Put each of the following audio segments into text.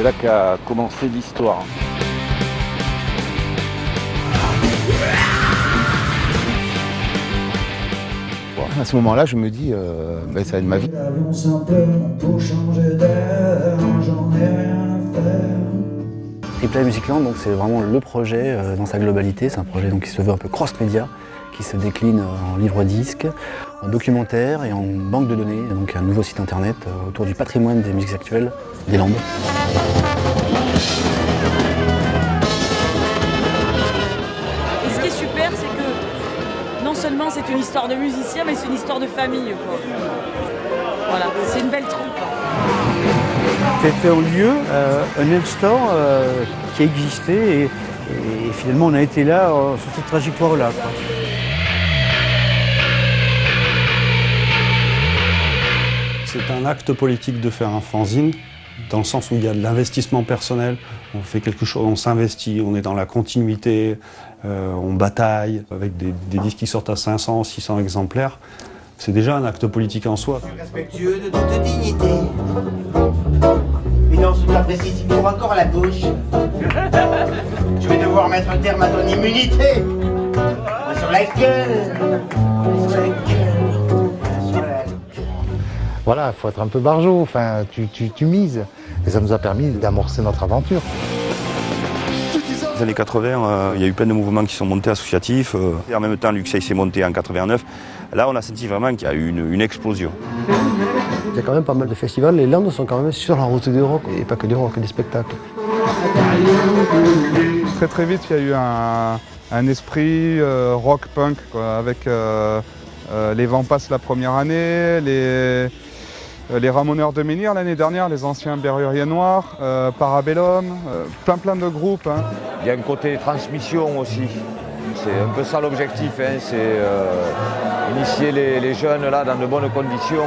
là qu'a commencé l'histoire. À ce moment-là, je me dis, ça va être ma vie. Replay Musicland, donc c'est vraiment le projet dans sa globalité. C'est un projet donc, qui se veut un peu cross-média, qui se décline en livre-disque, en documentaire et en banque de données. Donc un nouveau site internet autour du patrimoine des musiques actuelles des Landes. Et ce qui est super, c'est que non seulement c'est une histoire de musiciens, mais c'est une histoire de famille, quoi. Voilà, c'est une belle troupe. C'était au lieu, un in-store qui existait et finalement on a été là sur cette trajectoire-là. C'est un acte politique de faire un fanzine, dans le sens où il y a de l'investissement personnel, on fait quelque chose, on s'investit, on est dans la continuité, on bataille avec des disques qui sortent à 500, 600 exemplaires. C'est déjà un acte politique en soi. Respectueux de toute dignité. Et dans ce cas précis, il court encore à la gauche. Je vais devoir mettre un terme à ton immunité. Sur la gueule. Sur la gueule. Sur la gueule. Voilà, il faut être un peu barjot, enfin, tu mises. Et ça nous a permis d'amorcer notre aventure. Dans les années 80, il y a eu plein de mouvements qui sont montés associatifs. Et en même temps, l'UXEI s'est monté en 89. Là, on a senti vraiment qu'il y a eu une explosion. Il y a quand même pas mal de festivals. Les Landes sont quand même sur la route du rock, et pas que du rock, des spectacles. Très très vite, il y a eu un esprit rock-punk, avec les Vents passent la première année, les Ramoneurs de Menhir l'année dernière, les anciens Berruriers Noirs, Parabellum, plein de groupes. Hein. Il y a un côté transmission aussi. C'est un peu ça l'objectif, hein. C'est initier les jeunes là dans de bonnes conditions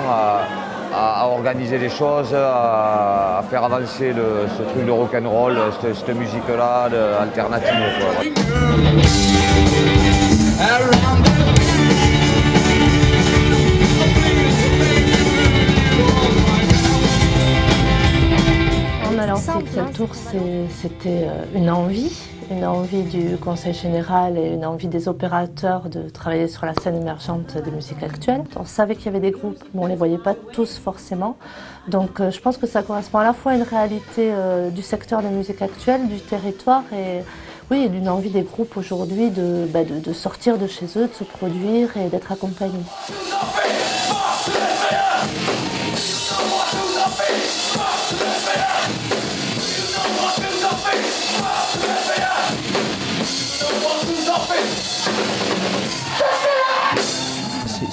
à organiser des choses, à faire avancer ce truc de rock'n'roll, cette musique-là alternative. On a lancé Excel Tour, c'était une envie du Conseil général et une envie des opérateurs de travailler sur la scène émergente des musiques actuelles. On savait qu'il y avait des groupes, mais on ne les voyait pas tous forcément. Donc je pense que ça correspond à la fois à une réalité du secteur des musiques actuelles, du territoire et oui, d'une envie des groupes aujourd'hui de sortir de chez eux, de se produire et d'être accompagnés.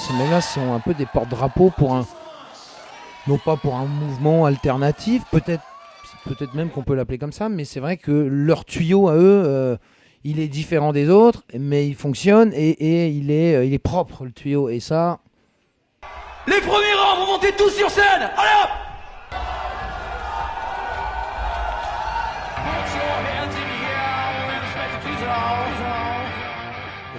Ces mecs-là sont un peu des porte-drapeaux pour non pas pour un mouvement alternatif, peut-être même qu'on peut l'appeler comme ça, mais c'est vrai que leur tuyau à eux, il est différent des autres, mais il fonctionne et il est propre le tuyau, et ça... Les premiers rangs, vous montez tous sur scène, allez hop!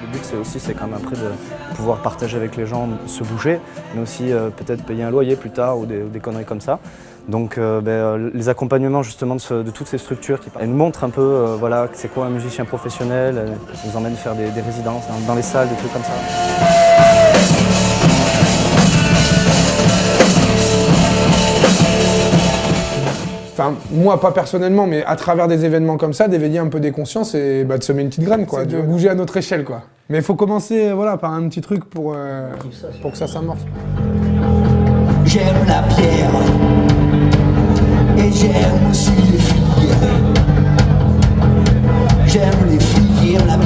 Le but c'est quand même après de pouvoir partager avec les gens, se bouger, mais aussi peut-être payer un loyer plus tard ou des conneries comme ça. Donc les accompagnements justement de toutes ces structures qui nous montrent un peu voilà, c'est quoi un musicien professionnel, elles nous emmènent faire des résidences dans les salles, des trucs comme ça. Enfin, moi pas personnellement, mais à travers des événements comme ça, d'éveiller un peu des consciences et de semer une petite graine, quoi, de bouger à notre échelle, quoi. Mais il faut commencer voilà, par un petit truc pour que ça s'amorce. J'aime la pierre et j'aime aussi les filles. J'aime les filles, la